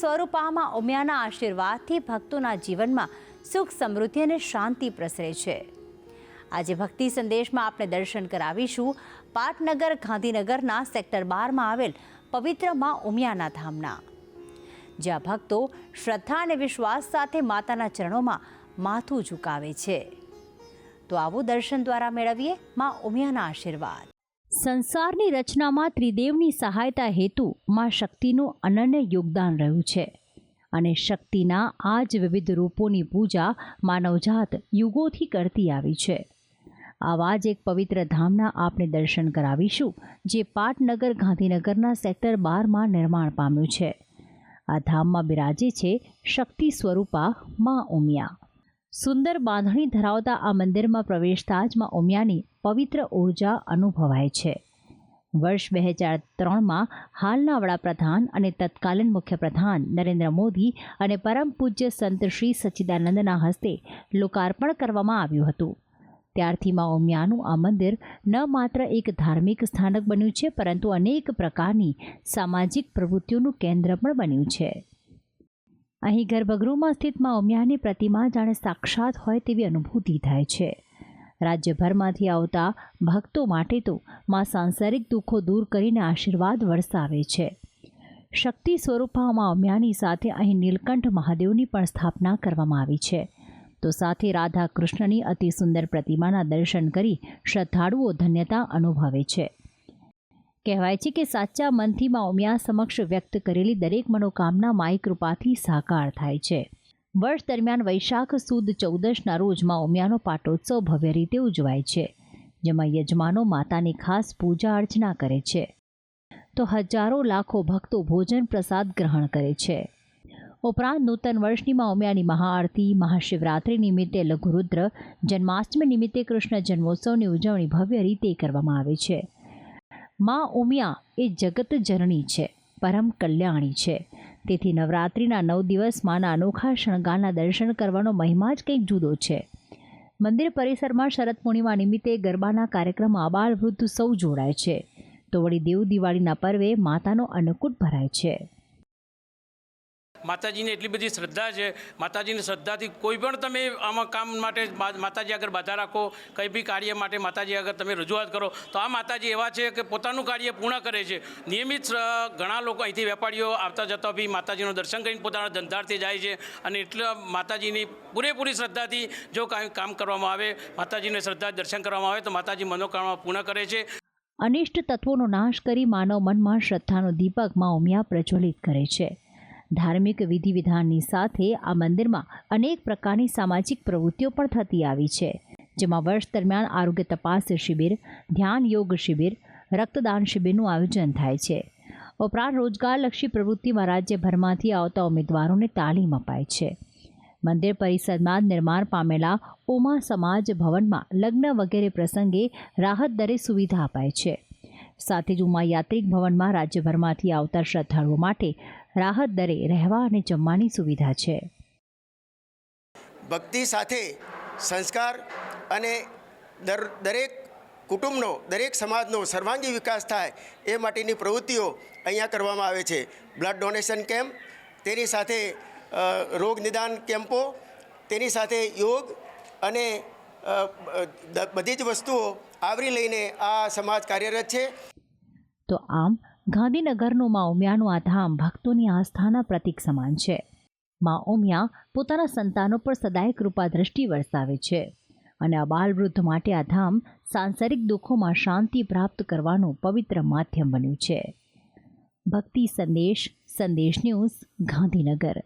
સ્વરૂપામાં ઉમિયાના આશીર્વાદથી ભક્તોના જીવનમાં સુખ સમૃદ્ધિ અને શાંતિ પ્રસરે છે। આજે ભક્તિ સંદેશમાં આપણે દર્શન કરાવીશું પાટનગર ગાંધીનગરના સેક્ટર 12માં આવેલ પવિત્ર માં ઉમિયાના ધામના, જ્યાં ભક્તો શ્રદ્ધા અને વિશ્વાસ સાથે માતાના ચરણોમાં માથું ઝુકાવે છે। તો આવો દર્શન દ્વારા મેળવીએ માં ઉમિયાના આશીર્વાદ। સંસારની રચનામાં ત્રિદેવની સહાયતા હેતુ માં શક્તિનું અનન્ય યોગદાન રહ્યું છે અને શક્તિના આ જ વિવિધ રૂપોની પૂજા માનવજાત યુગોથી કરતી આવી છે। આવા જ એક પવિત્ર ધામના આપણે દર્શન કરાવીશું, જે પાટનગર ગાંધીનગરના સેક્ટર 12માં નિર્માણ પામ્યું છે। આ ધામમાં બિરાજે છે શક્તિ સ્વરૂપા માં ઉમિયા। સુંદર બાંધણી ધરાવતા આ મંદિરમાં પ્રવેશતા જ માં ઉમિયાની પવિત્ર ઉર્જા અનુભવાય છે। વર્ષ 2003માં હાલના વડાપ્રધાન અને તત્કાલીન મુખ્યપ્રધાન નરેન્દ્ર મોદી અને પરમ પૂજ્ય સંત શ્રી સચ્ચિદાનંદના હસ્તે લોકાર્પણ કરવામાં આવ્યું હતું। ત્યારથી માં ઉમિયાનું આ મંદિર ન માત્ર એક ધાર્મિક સ્થાનક બન્યું છે, પરંતુ અનેક પ્રકારની સામાજિક પ્રવૃત્તિઓનું કેન્દ્ર પણ બન્યું છે। અહીં ગર્ભગૃહમાં સ્થિત માં ઉમિયાની પ્રતિમા જાણે સાક્ષાત હોય તેવી અનુભૂતિ થાય છે। રાજ્યભરમાંથી આવતા ભક્તો માટે તો માં સાંસારિક દુઃખો દૂર કરીને આશીર્વાદ વરસાવે છે। શક્તિ સ્વરૂપા માં ઉમિયાની સાથે અહીં નીલકંઠ મહાદેવની પણ સ્થાપના કરવામાં આવી છે। તો સાથે રાધા કૃષ્ણની અતિ સુંદર પ્રતિમાના દર્શન કરી શ્રદ્ધાળુઓ ધન્યતા અનુભવે છે। કહેવાય છે કે સાચા મનથી માં ઉમિયા સમક્ષ વ્યક્ત કરેલી દરેક મનોકામના માઈ કૃપાથી સાકાર થાય છે। વર્ષ દરમિયાન વૈશાખ સુદ 14ના રોજ માં ઉમિયાનો પાટોત્સવ ભવ્ય રીતે ઉજવાય છે, જેમાં યજમાનો માતાની ખાસ પૂજા અર્ચના કરે છે, તો હજારો લાખો ભક્તો ભોજન પ્રસાદ ગ્રહણ કરે છે। ઉપરાંત નૂતન વર્ષની માં ઉમિયાની મહાઆરતી, મહાશિવરાત્રિ નિમિત્તે લઘુરુદ્ર, જન્માષ્ટમી નિમિત્તે કૃષ્ણ જન્મોત્સવની ઉજવણી ભવ્ય રીતે કરવામાં આવે છે। માં ઉમિયા એ જગત જનની છે, પરમ કલ્યાણી છે। તેથી નવરાત્રિના 9 દિવસ માના અનોખા શણગારના દર્શન કરવાનો મહિમા જ કંઈક જુદો છે। મંદિર પરિસરમાં શરદ પૂર્ણિમા નિમિત્તે ગરબાના કાર્યક્રમમાં અબાલ વૃદ્ધ સૌ જોડાય છે, તો વળી દેવ દિવાળીના પર્વે માતાનો અન્નકૂટ ભરાય છે। માતાજીને એટલી બધી શ્રદ્ધા છે। માતાજીની શ્રદ્ધાથી કોઈ પણ તમે આમાં કામ માટે માતાજી આગળ બાધા રાખો, કંઈ બી કાર્ય માટે માતાજી આગળ તમે રજૂઆત કરો, તો આ માતાજી એવા છે કે પોતાનું કાર્ય પૂર્ણ કરે છે। નિયમિત ઘણા લોકો અહીંથી વેપારીઓ આવતા જતા બી માતાજીનું દર્શન કરીને પોતાના ધંધાર્થે જાય છે, અને એટલા માતાજીની પૂરેપૂરી શ્રદ્ધાથી જો કાંઈ કામ કરવામાં આવે, માતાજીને શ્રદ્ધા દર્શન કરવામાં આવે, તો માતાજી મનોકામના પૂર્ણ કરે છે। અનિષ્ટ તત્વોનો નાશ કરી માનવ મનમાં શ્રદ્ધાનો દીપક માં ઉમિયા પ્રજ્વલિત કરે છે। ધાર્મિક વિધિ વિધાનની સાથે આ મંદિરમાં અનેક પ્રકારની સામાજિક પ્રવૃત્તિઓ પણ થતી આવી છે, જેમાં વર્ષ દરમિયાન આરોગ્ય તપાસ શિબિર, ધ્યાન યોગ શિબિર, રક્તદાન શિબિરનું આયોજન થાય છે। ઉપરાંત રોજગારલક્ષી પ્રવૃત્તિમાં રાજ્યભરમાંથી આવતા ઉમેદવારોને તાલીમ અપાય છે। મંદિર પરિસરમાં નિર્માણ પામેલા ઉમા સમાજ ભવનમાં લગ્ન વગેરે પ્રસંગે રાહત દરે સુવિધા અપાય છે। સાથે જ ઉમા યાત્રિક ભવનમાં રાજ્યભરમાંથી આવતા શ્રદ્ધાળુઓ માટે રાહત દરે રહેવા અને જમવાની સુવિધા છે। ભક્તિ સાથે સંસ્કાર અને દરેક કુટુંબનો, દરેક સમાજનો સર્વાંગી વિકાસ થાય એ માટેની પ્રવૃત્તિઓ અહીંયા કરવામાં આવે છે। બ્લડ ડોનેશન કેમ્પ, તેની સાથે રોગ નિદાન કેમ્પો, તેની સાથે યોગ અને બધી જ વસ્તુઓ આવરી લઈને આ સમાજ કાર્યરત છે। તો આમ ગાંધીનગરનું માં ઉમિયાનું આ ધામ ભક્તોની આસ્થાના પ્રતીક સમાન છે। માં ઉમિયા પોતાના સંતાનો પર સદાય કૃપા દ્રષ્ટિ વરસાવે છે, અને અબાલ વૃદ્ધ માટે આ ધામ સાંસારિક દુઃખોમાં શાંતિ પ્રાપ્ત કરવાનું પવિત્ર માધ્યમ બન્યું છે। ભક્તિ સંદેશ, સંદેશ ન્યૂઝ, ગાંધીનગર।